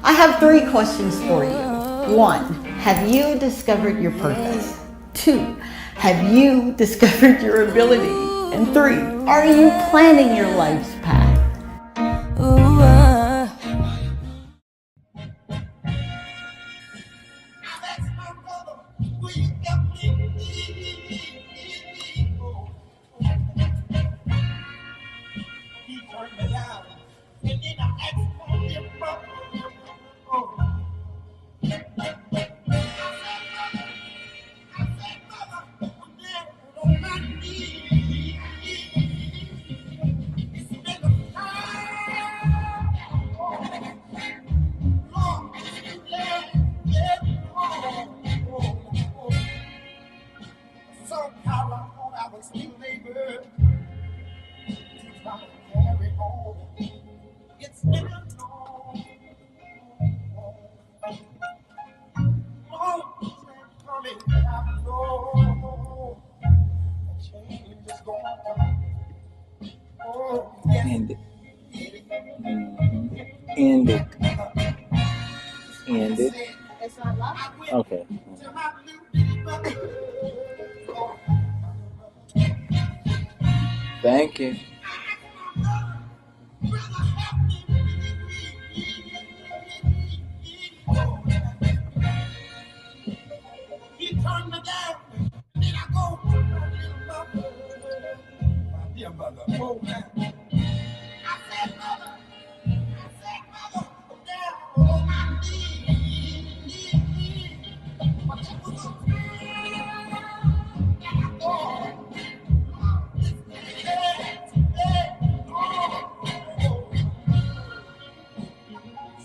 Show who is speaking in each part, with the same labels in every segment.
Speaker 1: I have 3 questions for you. 1, have you discovered your purpose? 2, have you discovered your ability? And 3, are you planning your life's path?
Speaker 2: Somehow I thought I was still able to try to carry on. It's been a long time coming. I know a change is going to come. Oh, yes.
Speaker 3: End it. End it. End it.
Speaker 1: It's not live.
Speaker 3: Okay. Thank you.
Speaker 2: He turned me down, and then I go to my little mother. My dear mother, oh man. I said, mother, I'm down on my knees. But that was a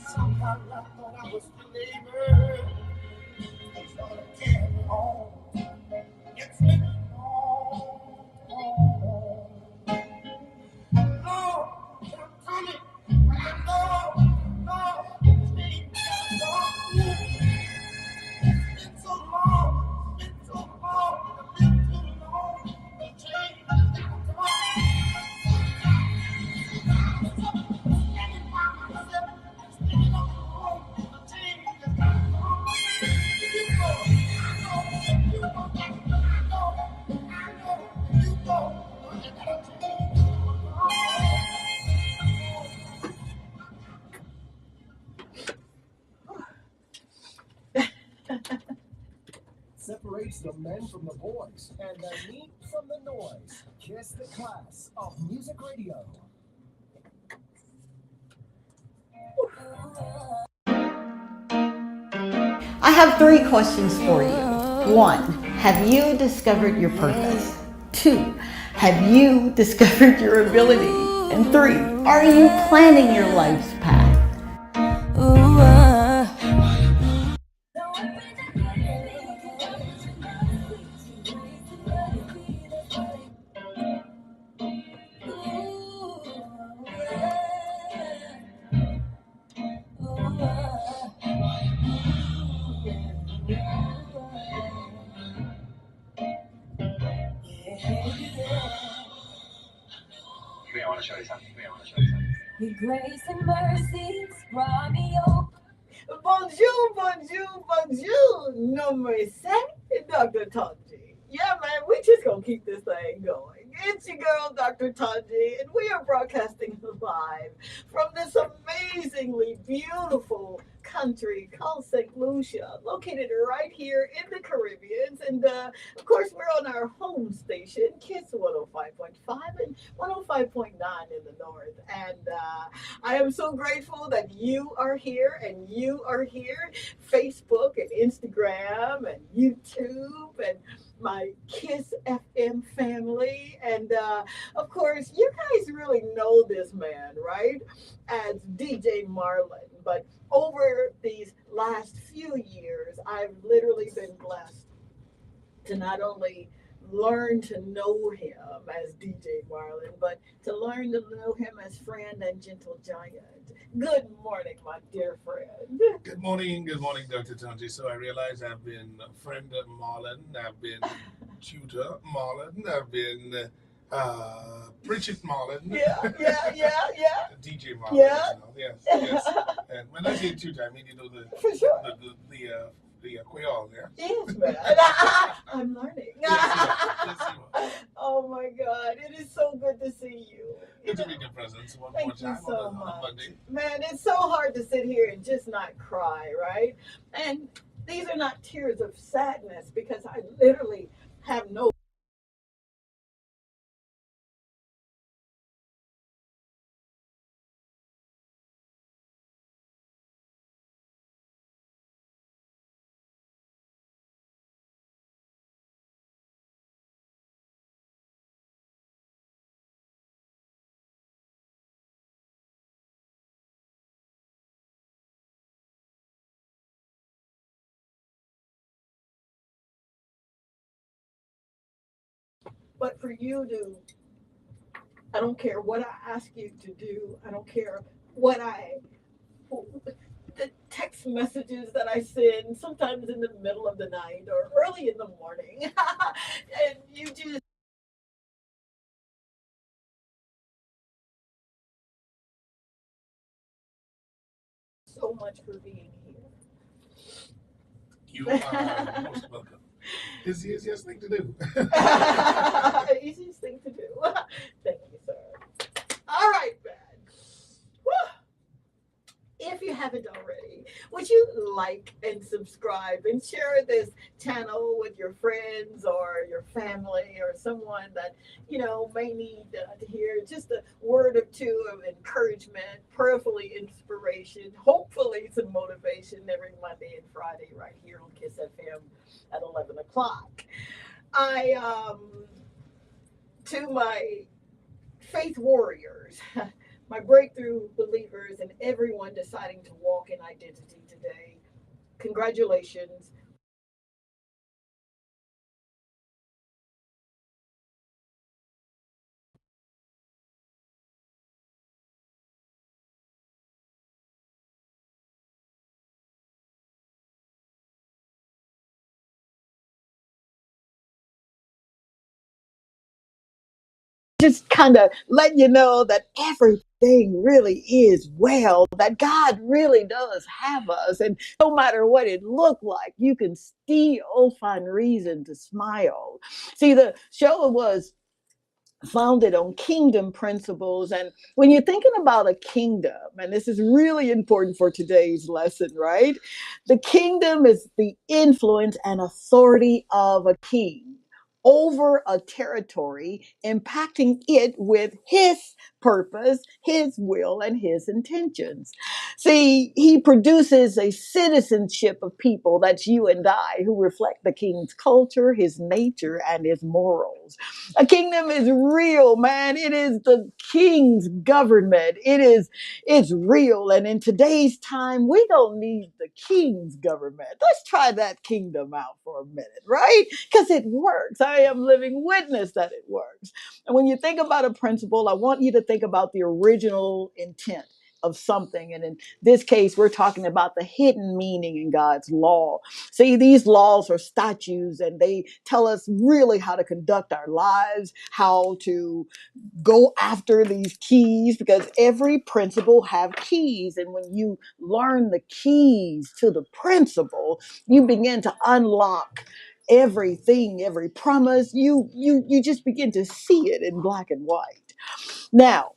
Speaker 2: somehow I thought I was still able. It's gonna carry on. It's been long time coming. I know, change has gone through. It's been so long, it's been so long, it's been too long. The change has gotta come. Standing by myself, standing on my own. The change has gotta come. You go, I know, you go, I know, you go. You gotta change.
Speaker 4: Separates the men from the boys and the meat from the noise. Kiss the class of music radio.
Speaker 1: I have 3 questions for you. 1, have you discovered your purpose? 2, have you discovered your ability? And 3, are you planning your life's path?
Speaker 5: I want to show you something.
Speaker 6: Your grace and mercies brought me over.
Speaker 7: Bonjour, bonjour, bonjour. No mercy, Dr. Tanji. Yeah, man, we just gonna keep this thing going. It's your girl, Dr. Tanji, and we are broadcasting live from this amazingly beautiful country called St. Lucia, located right here in the Caribbean. And of course, we're on our home station, Kiss 105.5 and 105.9 in the north. And I am so grateful that you are here and you are here. Facebook and Instagram and YouTube and my Kiss FM family. And of course, you guys really know this man, right? As DJ Marlon. But over these last few years, I've literally been blessed to not only learn to know him as DJ Marlon, but to learn to know him as friend and gentle giant. Good morning, my dear friend.
Speaker 2: Good morning, Dr. Tanji. So I realize I've been friend of Marlon, I've been tutor Marlon, I've been Bridget Marlin.
Speaker 7: Yeah.
Speaker 2: DJ Marlin.
Speaker 7: Yeah.
Speaker 2: Yes. And when I say Tutor, I mean the
Speaker 7: For sure.
Speaker 2: the Creole there.
Speaker 7: Yes, man. I'm learning.
Speaker 2: Yes, you are.
Speaker 7: Oh my God, it is so good to see you.
Speaker 2: Good to meet your presence one more
Speaker 7: Thank you
Speaker 2: time
Speaker 7: so
Speaker 2: on a
Speaker 7: much.
Speaker 2: Monday.
Speaker 7: Man, it's so hard to sit here and just not cry, right? And these are not tears of sadness because I literally have no. But for you to, I don't care what I ask you to do. I don't care what the text messages that I send, sometimes in the middle of the night or early in the morning. And you just so much for being here.
Speaker 2: You are most welcome. It's the easiest thing to do.
Speaker 7: Easiest thing to do. Thank you, sir. All right, man. Whew. If you haven't already, would you like and subscribe and share this channel with your friends or your family or someone that may need to hear just a word or two of encouragement, prayerfully inspiration, hopefully some motivation every Monday and Friday right here on Kiss FM at 11 o'clock. I to my faith warriors, my breakthrough believers, and everyone deciding to walk in identity today. Congratulations. Just kind of let you know that everything really is well, that God really does have us. And no matter what it looked like, you can still find reason to smile. See, the show was founded on kingdom principles. And when you're thinking about a kingdom, and this is really important for today's lesson, right? The kingdom is the influence and authority of a king over a territory, impacting it with his purpose, his will, and his intentions. See, he produces a citizenship of people, that's you and I, who reflect the king's culture, his nature, and his morals. A kingdom is real, man. It is the king's government. It's real. And in today's time, we don't need the king's government. Let's try that kingdom out for a minute, right? Because it works. I am living witness that it works. And when you think about a principle, I want you to think about the original intent of something. And in this case, we're talking about the hidden meaning in God's law. See, these laws are statutes, and they tell us really how to conduct our lives, how to go after these keys, because every principle have keys. And when you learn the keys to the principle, you begin to unlock everything, every promise. You just begin to see it in black and white. Now,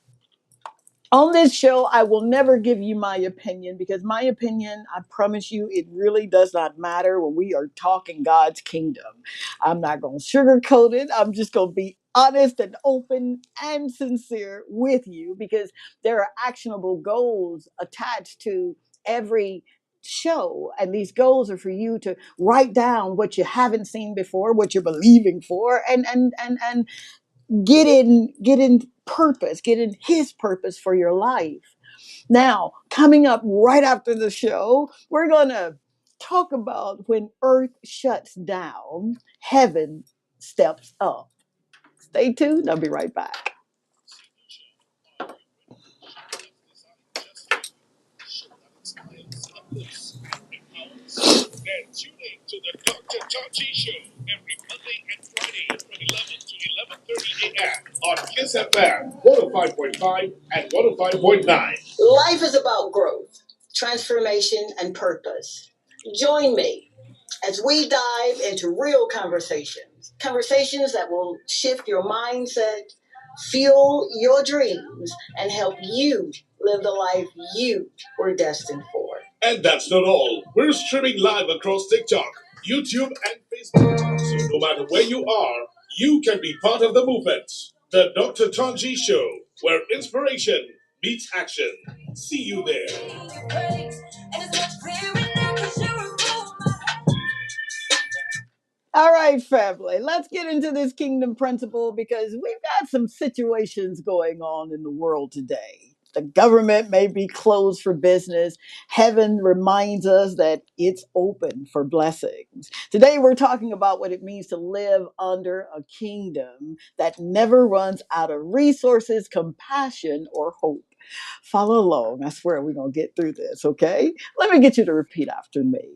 Speaker 7: on this show, I will never give you my opinion, because my opinion, I promise you, it really does not matter when we are talking God's kingdom. I'm not going to sugarcoat it. I'm just going to be honest and open and sincere with you, because there are actionable goals attached to every show, and these goals are for you to write down what you haven't seen before, what you're believing for, and get in purpose, get in his purpose for your life. Now, coming up right after the show, we're going to talk about when earth shuts down, heaven steps up. Stay tuned. I'll be right back.
Speaker 2: And tune in to the Dr. Tachi Show every Monday and Friday from 11 to 11:30 a.m. on Kiss FM 105.5 and 105.9. Life is about growth, transformation, and purpose. Join me as we dive into real conversations, conversations that will shift your mindset, fuel your dreams, and help you live the life you were destined for. And that's not all. We're streaming live across TikTok, YouTube, and Facebook. So no matter where you are, you can be part of the movement. The Dr. Tonji Show, where inspiration meets action. See you there.
Speaker 1: All right, family, let's get into this kingdom principle because we've got some situations going on in the world today. The government may be closed for business. Heaven reminds us that it's open for blessings. Today, we're talking about what it means to live under a kingdom that never runs out of resources, compassion, or hope. Follow along. I swear we're going to get through this, okay? Let me get you to repeat after me.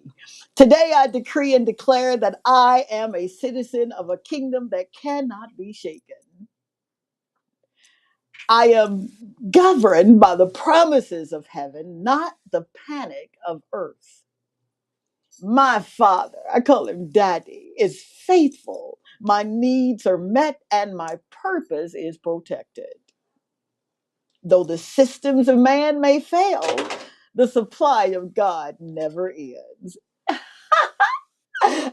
Speaker 1: Today I decree and declare that I am a citizen of a kingdom that cannot be shaken. I am governed by the promises of heaven, not the panic of earth. My father, I call him daddy, is faithful. My needs are met and my purpose is protected. Though the systems of man may fail, the supply of God never ends.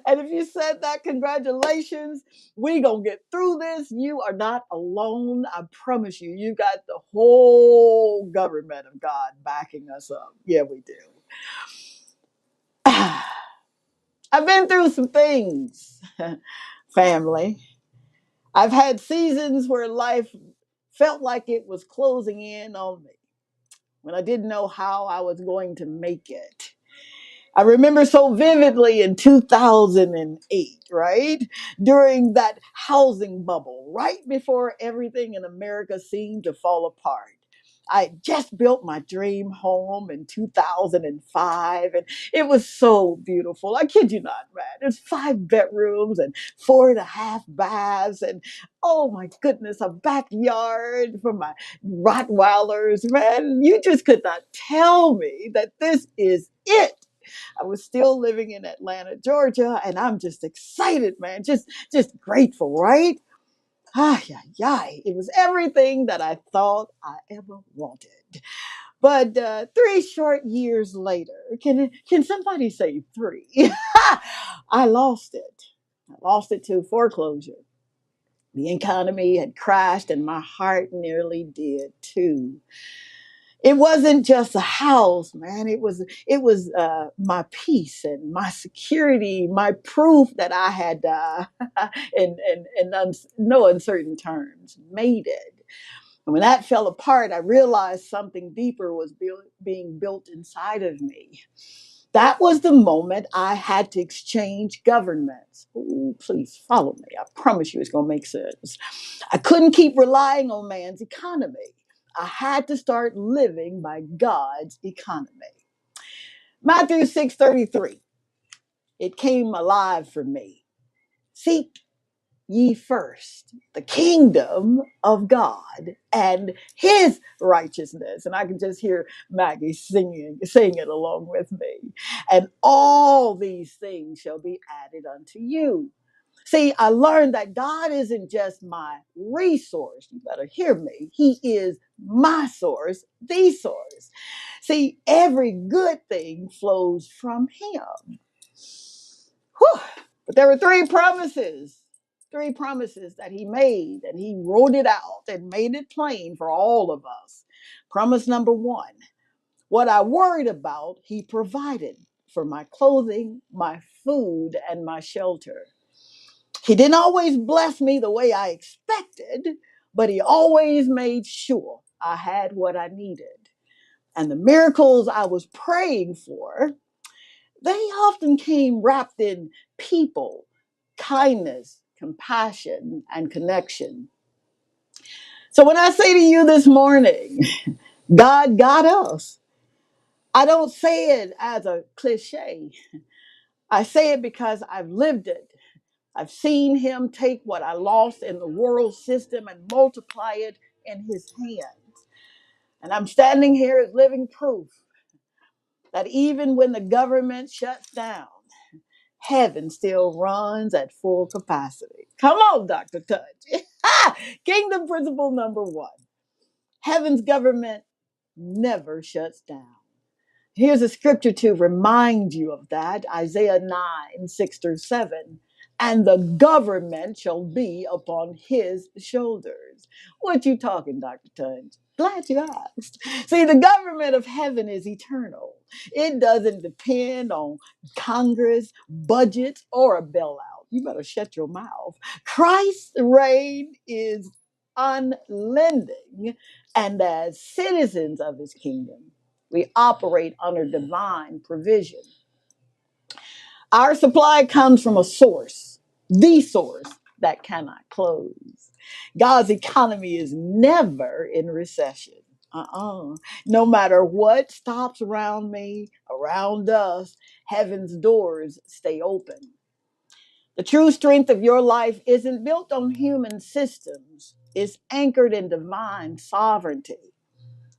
Speaker 1: And if you said that, congratulations. We gonna get through this. You are not alone. I promise you. You got the whole government of God backing us up. Yeah, we do. I've been through some things, family. I've had seasons where life felt like it was closing in on me when I didn't know how I was going to make it. I remember so vividly in 2008, right? During that housing bubble, right before everything in America seemed to fall apart. I had just built my dream home in 2005, and it was so beautiful. I kid you not, man. There's 5 bedrooms and 4.5 baths, and oh my goodness, a backyard for my Rottweilers, man. You just could not tell me that this is it. I was still living in Atlanta, Georgia, and I'm just excited, man. Just grateful, right? Yeah, yeah. It was everything that I thought I ever wanted. But 3 short years later, can somebody say 3? I lost it. I lost it to foreclosure. The economy had crashed, and my heart nearly did too. It wasn't just a house, man. It was my peace and my security, my proof that I had, in no uncertain terms, made it. And when that fell apart, I realized something deeper was being built inside of me. That was the moment I had to exchange governments. Ooh, please follow me. I promise you it's going to make sense. I couldn't keep relying on man's economy. I had to start living by God's economy. Matthew 6:33. It came alive for me. Seek ye first the kingdom of God and his righteousness. And I can just hear Maggie singing it along with me. And all these things shall be added unto you. See, I learned that God isn't just my resource. You better hear me. He is my source, the source. See, every good thing flows from him. Whew. But there were three promises that he made, and he wrote it out and made it plain for all of us. Promise number 1, what I worried about, he provided for my clothing, my food, and my shelter. He didn't always bless me the way I expected, but he always made sure I had what I needed. And the miracles I was praying for, they often came wrapped in people, kindness, compassion, and connection. So when I say to you this morning, God got us, I don't say it as a cliche. I say it because I've lived it. I've seen him take what I lost in the world system and multiply it in his hands. And I'm standing here as living proof that even when the government shuts down, heaven still runs at full capacity. Come on, Dr. Touch. Kingdom principle number one. Heaven's government never shuts down. Here's a scripture to remind you of that. Isaiah 9, 6 through 7. And the government shall be upon his shoulders. What you talking, Dr. Tunge? Glad you asked. See, the government of heaven is eternal. It doesn't depend on Congress, budgets, or a bailout. You better shut your mouth. Christ's reign is unlending, and as citizens of his kingdom, we operate under divine provision. Our supply comes from a source, the source that cannot close. God's economy is never in recession. No matter what stops around me, around us, heaven's doors stay open. The true strength of your life isn't built on human systems, it's anchored in divine sovereignty.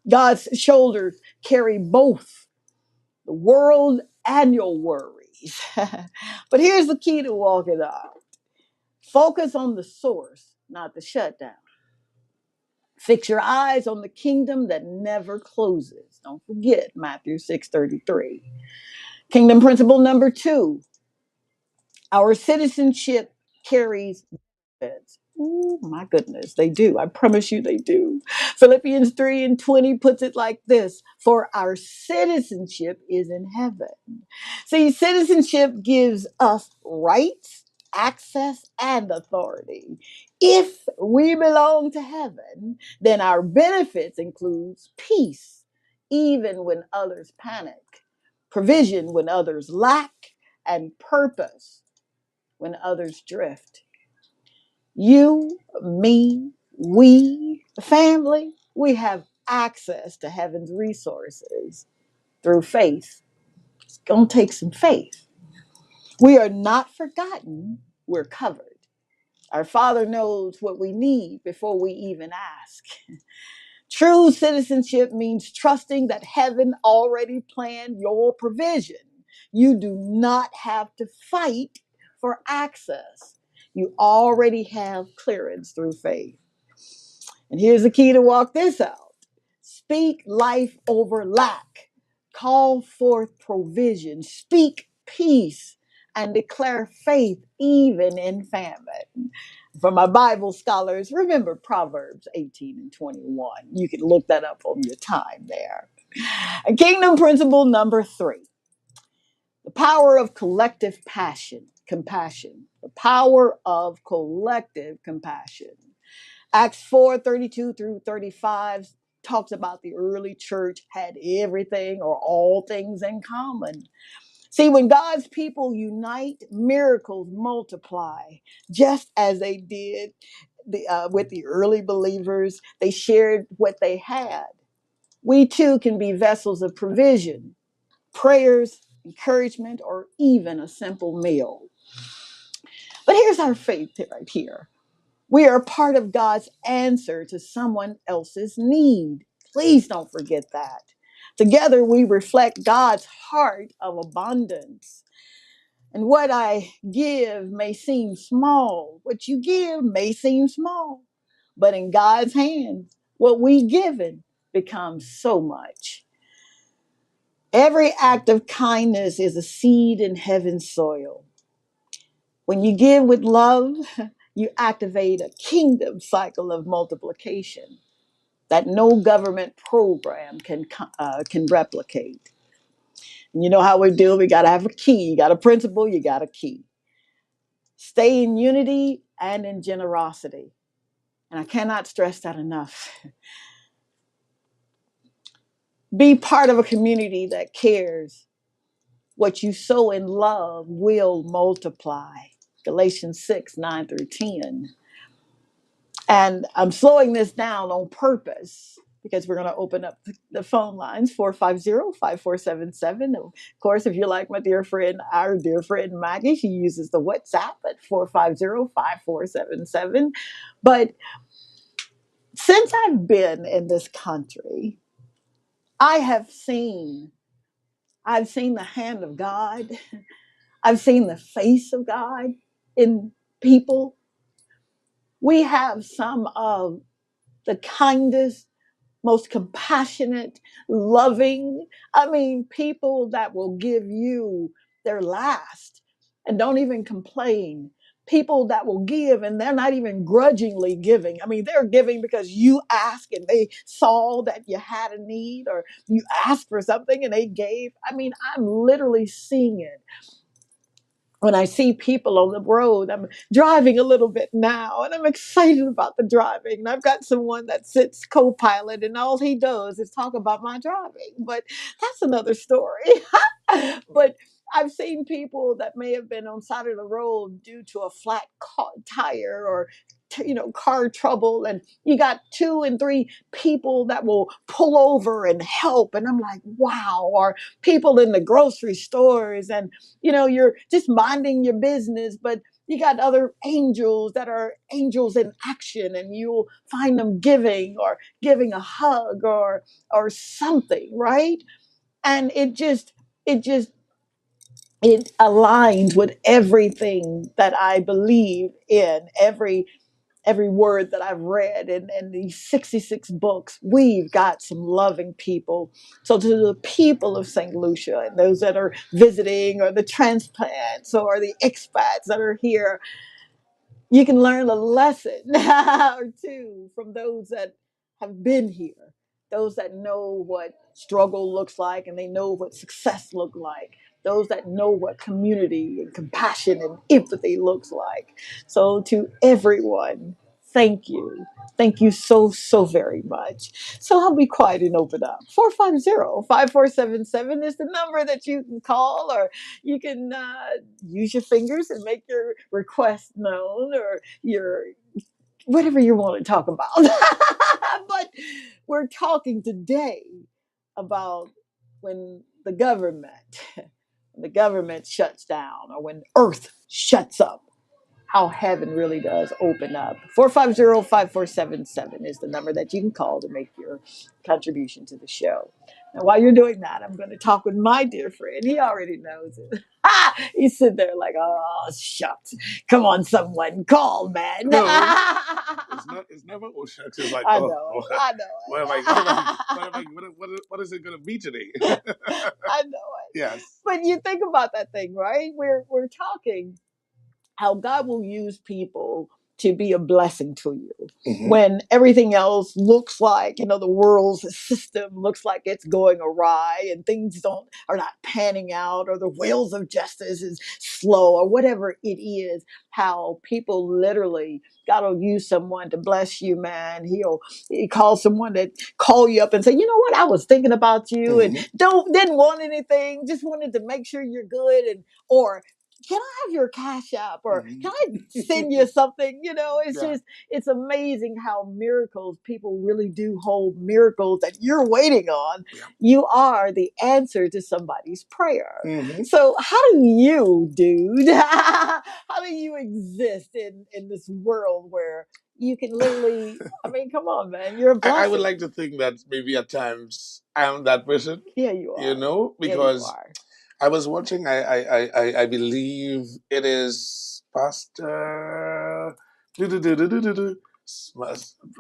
Speaker 1: God's shoulders carry both the world and your worries. But here's the key to walk it out. Focus on the source, not the shutdown. Fix your eyes on the kingdom that never closes. Don't forget Matthew 6:33. Kingdom principle number two. Our citizenship carries benefits. Oh my goodness, they do. I promise you they do. Philippians 3:20 puts it like this: for our citizenship is in heaven. See, citizenship gives us rights, access, and authority. If we belong to heaven, then our benefits includes peace, even when others panic, provision when others lack, and purpose when others drift. You, me, we, the family, we have access to heaven's resources through faith. It's going to take some faith. We are not forgotten, we're covered. Our Father knows what we need before we even ask. True citizenship means trusting that heaven already planned your provision. You do not have to fight for access. You already have clearance through faith. And here's the key to walk this out. Speak life over lack. Call forth provision. Speak peace and declare faith even in famine. For my Bible scholars, remember Proverbs 18:21. You can look that up on your time there. And kingdom principle number three. The power of collective compassion. The power of collective compassion. Acts 4:32 through 35 talks about the early church had everything or all things in common. See, when God's people unite, miracles multiply, just as they did with the early believers. They shared what they had. We too can be vessels of provision, prayers, encouragement, or even a simple meal. But here's our faith right here. We are part of God's answer to someone else's need. Please don't forget that. Together, we reflect God's heart of abundance. And what I give may seem small. What you give may seem small. But in God's hands, what we given becomes so much. Every act of kindness is a seed in heaven's soil. When you give with love, you activate a kingdom cycle of multiplication that no government program can replicate. And you know how we do? We got to have a key. You got a principle, you got a key. Stay in unity and in generosity. And I cannot stress that enough. Be part of a community that cares. What you sow in love will multiply. Galatians 6:9 through 10. And I'm slowing this down on purpose because we're going to open up the phone lines 450-5477. Of course, if you're like our dear friend Maggie, she uses the WhatsApp at 450-5477. But since I've been in this country, I've seen the hand of God. I've seen the face of God in people. We have some of the kindest, most compassionate, loving, people that will give you their last and don't even complain. People that will give and they're not even grudgingly giving. They're giving because you asked and they saw that you had a need, or you asked for something and they gave. I'm literally seeing it. When I see people on the road, I'm driving a little bit now and I'm excited about the driving. And I've got someone that sits co-pilot and all he does is talk about my driving. But that's another story. But I've seen people that may have been on the side of the road due to a flat tire or car trouble, and you got 2 and 3 people that will pull over and help, and I'm like, wow. Or people in the grocery stores, and you're just minding your business, but you got other angels that are angels in action, and you'll find them giving a hug or something, right? And it aligns with everything that I believe in, every word that I've read in these 66 books. We've got some loving people. So to the people of St. Lucia and those that are visiting, or the transplants or the expats that are here, you can learn a lesson or two from those that have been here, those that know what struggle looks like and they know what success looks like, those that know what community and compassion and empathy looks like. So to everyone, thank you. Thank you so, so very much. So I'll be quiet and open up. 450-5477 is the number that you can call, or you can use your fingers and make your request known, or your whatever you want to talk about. But we're talking today about when the government shuts down, or when Earth shuts up, how heaven really does open up. 450-5477 is the number that you can call to make your contribution to the show. Now, while you're doing that, I'm going to talk with my dear friend. He already knows it. He's sitting there like, oh, shucks. Come on, someone, call, man.
Speaker 5: No, it's never oh shucks. It's like,
Speaker 1: I
Speaker 5: oh,
Speaker 1: know it.
Speaker 5: oh,
Speaker 1: I know
Speaker 5: what is it going to be today?
Speaker 1: it. I know it.
Speaker 5: Yes.
Speaker 1: But you think about that thing, right? We're talking how God will use people to be a blessing to you. Mm-hmm. When everything else looks like, the world's system looks like it's going awry and things are not panning out, or the wheels of justice is slow, or whatever it is, how people literally, God will use someone to bless you, man. He call someone that call you up and say, you know what, I was thinking about you, mm-hmm. and didn't want anything, just wanted to make sure you're good, or can I have your Cash App, or can I send you something? It's amazing how people really do hold miracles that you're waiting on. Yeah. You are the answer to somebody's prayer. Mm-hmm. So how do you, dude, how do you exist in this world where you can literally, come on, man, you're a blessing.
Speaker 5: I would like to think that maybe at times I am that person.
Speaker 1: Yeah, you are.
Speaker 5: Because
Speaker 1: yeah, you are.
Speaker 5: I was watching, I believe it is Pastor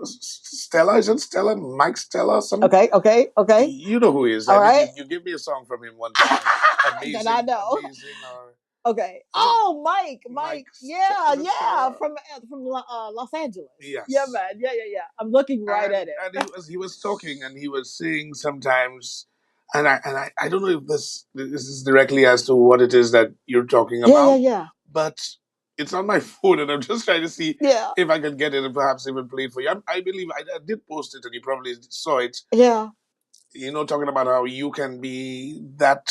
Speaker 5: Stella, is it Stella? Mike Stella? Something?
Speaker 1: Okay.
Speaker 5: You know who he is.
Speaker 1: All right.
Speaker 5: You give me a song from him one time. Amazing.
Speaker 1: That I know.
Speaker 5: Amazing.
Speaker 1: Okay. Oh, Mike. Yeah. From Los Angeles.
Speaker 5: Yes.
Speaker 1: Yeah, man. Yeah. I'm looking right at it.
Speaker 5: And he was talking, and he was saying sometimes, and I don't know if this is directly as to what it is that you're talking about.
Speaker 1: Yeah.
Speaker 5: But it's on my phone, and I'm just trying to see if I can get it and perhaps even play it for you. I believe I did post it, and you probably saw it.
Speaker 1: Yeah.
Speaker 5: Talking about how you can be that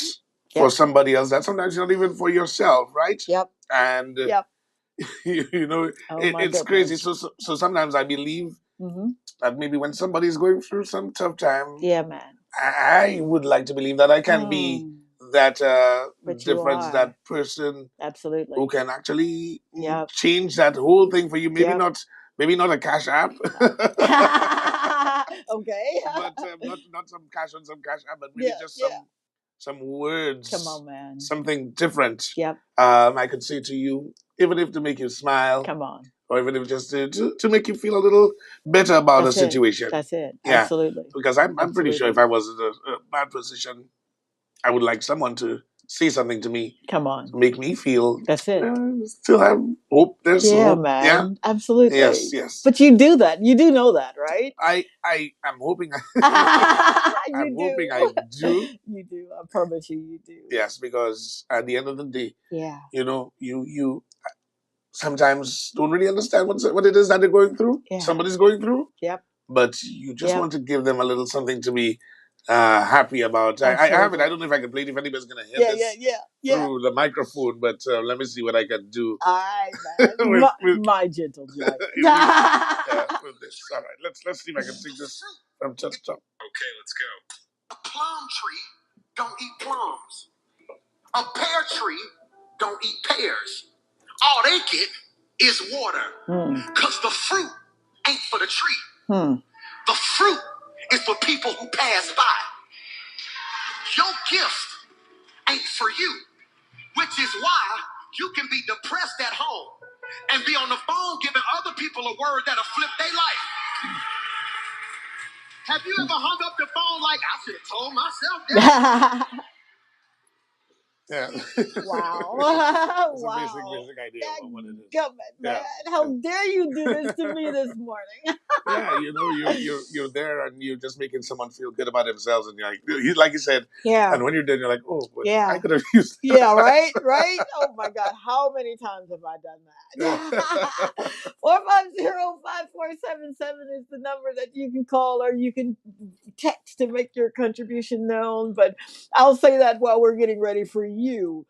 Speaker 5: for somebody else, that sometimes not even for yourself, right?
Speaker 1: Yep.
Speaker 5: And it's
Speaker 1: goodness.
Speaker 5: crazy. So sometimes I believe that maybe when somebody's going through some tough time,
Speaker 1: Yeah, man.
Speaker 5: I would like to believe that I can be that
Speaker 1: But you
Speaker 5: difference,
Speaker 1: are.
Speaker 5: that person
Speaker 1: Absolutely.
Speaker 5: who can actually
Speaker 1: Yep.
Speaker 5: change that whole thing for you. Maybe
Speaker 1: Yep.
Speaker 5: maybe not a cash app,
Speaker 1: Okay.
Speaker 5: but not some cash on some cash app, but maybe just some words.
Speaker 1: Come on, man.
Speaker 5: Something different.
Speaker 1: Yep.
Speaker 5: I could say to you, even if to make you smile.
Speaker 1: Come on.
Speaker 5: Or even if just to make you feel a little better about the situation.
Speaker 1: That's it.
Speaker 5: Yeah.
Speaker 1: Absolutely.
Speaker 5: Because I'm pretty sure if I was in a bad position, I would like someone to say something to me.
Speaker 1: Come on.
Speaker 5: To make me feel.
Speaker 1: That's it.
Speaker 5: Still have hope. There's hope.
Speaker 1: Man.
Speaker 5: Yeah.
Speaker 1: Absolutely.
Speaker 5: Yes.
Speaker 1: But you do that. You do know that, right?
Speaker 5: I am hoping. I'm hoping I do.
Speaker 1: You do. I promise you do.
Speaker 5: Yes, because at the end of the day,
Speaker 1: yeah,
Speaker 5: you sometimes don't really understand what it is that they're going through.
Speaker 1: Yeah.
Speaker 5: Somebody's going through.
Speaker 1: Yep.
Speaker 5: But you just want to give them a little something to be happy about. I have it. I don't know if I can play it, if anybody's going to hear this through the microphone, but let me see what I can do.
Speaker 1: All right, man. my gentle giant.
Speaker 5: With this. All right, let's see if I can take this from top.
Speaker 2: Okay, let's go. A plum tree don't eat plums. A pear tree don't eat pears. All they get is water. Because the fruit ain't for the tree. The fruit is for people who pass by. Your gift ain't for you, which is why you can be depressed at home and be on the phone giving other people a word that'll flip their life. Have you ever hung up the phone like, I should have told myself that?
Speaker 5: Yeah.
Speaker 1: Wow.
Speaker 5: It's a basic idea of what it is.
Speaker 1: Man. How dare you do this to me this morning?
Speaker 5: Yeah, you're there and you're just making someone feel good about themselves, and you're like you said, and when you're done, you're like, oh, but I could have used that.
Speaker 1: Yeah, right. Oh my God, how many times have I done that? 450-5477 is the number that you can call, or you can text to make your contribution known. But I'll say that while we're getting ready for you.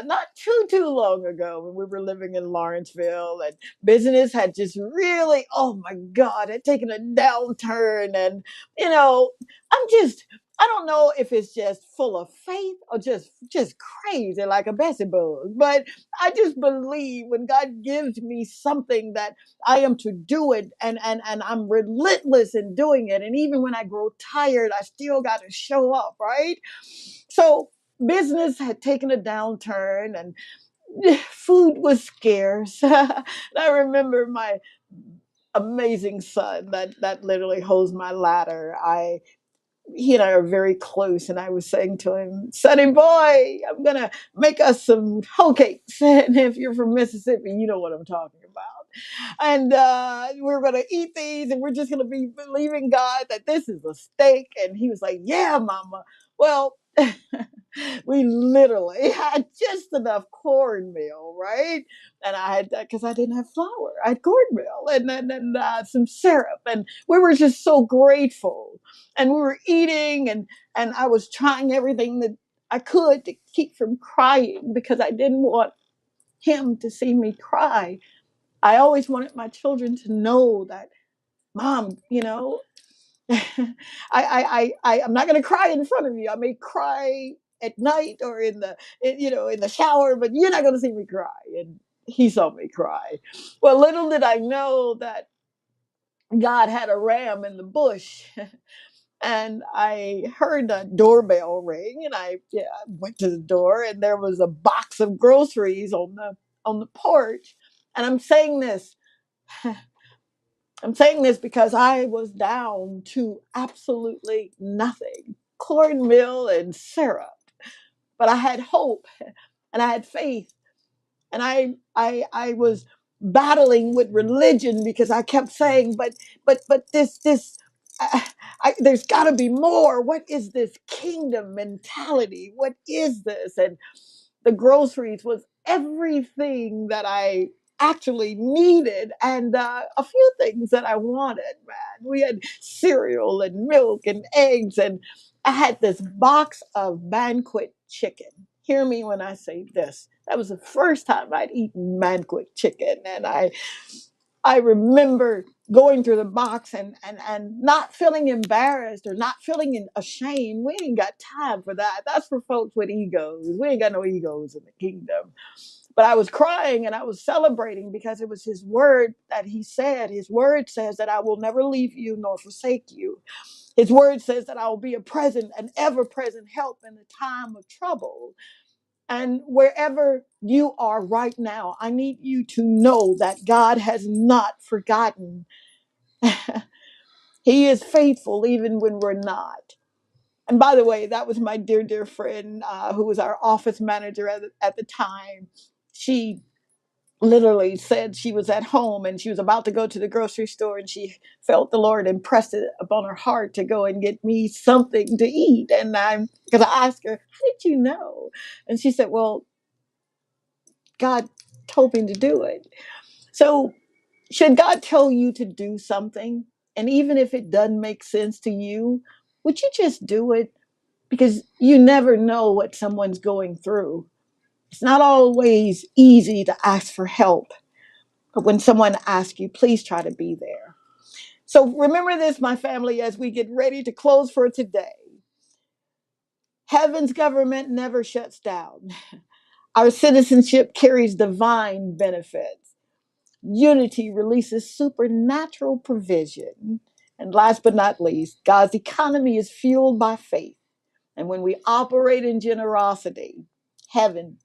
Speaker 1: Not too long ago, when we were living in Lawrenceville, and business had just really, oh my God, had taken a downturn. And I don't know if it's just full of faith or just crazy like a Bessie bug, but I just believe when God gives me something that I am to do it, and I'm relentless in doing it. And even when I grow tired, I still got to show up, right? So business had taken a downturn, and food was scarce. I remember my amazing son that literally holds my ladder. He and I are very close, and I was saying to him, "Sonny boy, I'm gonna make us some hoe cakes." And if you're from Mississippi, you know what I'm talking about. And we're gonna eat these, and we're just gonna be believing God that this is a steak. And he was like, "Yeah, Mama." Well, we literally had just enough cornmeal, right? And I had that because I didn't have flour. I had cornmeal and some syrup, and we were just so grateful. And we were eating, and I was trying everything that I could to keep from crying because I didn't want him to see me cry. I always wanted my children to know that, Mom, I'm not going to cry in front of you. I may cry at night or in the shower, but you're not going to see me cry. And he saw me cry. Well, little did I know that God had a ram in the bush. And I heard a doorbell ring, and I went to the door, and there was a box of groceries on the porch. And I'm saying this because I was down to absolutely nothing, cornmeal and syrup. But I had hope, and I had faith, and I was battling with religion because I kept saying, but this. There's got to be more. What is this kingdom mentality? What is this? And the groceries was everything that I actually needed, and a few things that I wanted, man. We had cereal and milk and eggs, and I had this box of banquet chicken. Hear me when I say this. That was the first time I'd eaten banquet chicken, and I remember
Speaker 7: going through the box and not feeling embarrassed or not feeling ashamed. We ain't got time for that. That's for folks with egos. We ain't got no egos in the kingdom. But I was crying and I was celebrating because it was his word that he said. His word says that I will never leave you nor forsake you. His word says that I will be a present and ever present help in the time of trouble. And wherever you are right now, I need you to know that God has not forgotten. He is faithful even when we're not. And by the way, that was my dear, dear friend who was our office manager at the time. She literally said she was at home and she was about to go to the grocery store and she felt the Lord impress it upon her heart to go and get me something to eat. And because I asked her, how did you know? And she said, well, God told me to do it. So should God tell you to do something, and even if it doesn't make sense to you, would you just do it? Because you never know what someone's going through. It's not always easy to ask for help. But when someone asks you, please try to be there. So remember this, my family, as we get ready to close for today. Heaven's government never shuts down. Our citizenship carries divine benefits. Unity releases supernatural provision. And last but not least, God's economy is fueled by faith. And when we operate in generosity, heaven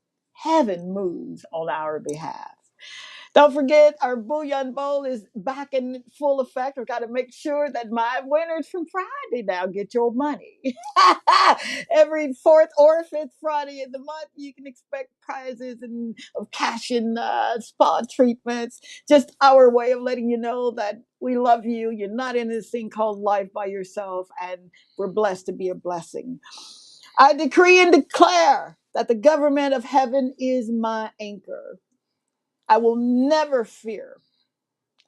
Speaker 7: moves on our behalf. Don't forget, our Bouillon Bowl is back in full effect. We've got to make sure that my winners from Friday now get your money. Every fourth or fifth Friday in the month, you can expect prizes and of cash and spa treatments. Just our way of letting you know that we love you. You're not in this thing called life by yourself, and we're blessed to be a blessing. I decree and declare that the government of heaven is my anchor. I will never fear.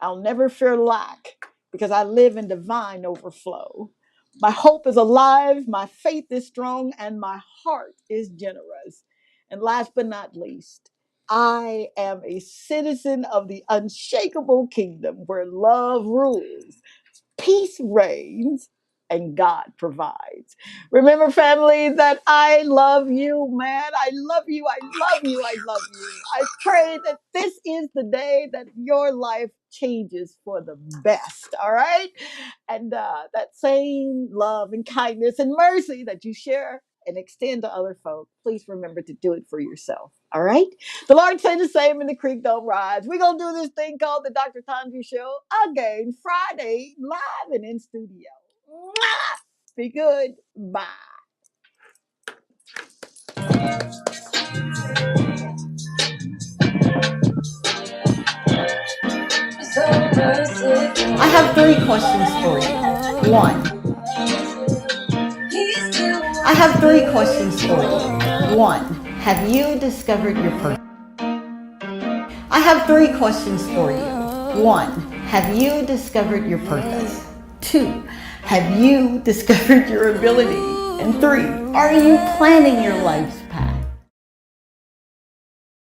Speaker 7: I'll never fear lack because I live in divine overflow. My hope is alive, my faith is strong, and my heart is generous. And last but not least, I am a citizen of the unshakable kingdom where love rules, peace reigns, and God provides. Remember, family, that I love you, man. I love you. I love you. I love you. I pray that this is the day that your life changes for the best. All right. And that same love and kindness and mercy that you share and extend to other folk, please remember to do it for yourself. All right. The Lord said the same in the creek don't rise. We're going to do this thing called the Dr. Tanji Show again Friday, live and in studio. Mwah! Be good. Bye.
Speaker 1: I have 3 questions for you. 1. I have 3 questions for you. 1. Have you discovered your purpose? I have 3 questions for you. 1. Have you discovered your purpose? 2. Have you discovered your ability? And 3. Are you planning your life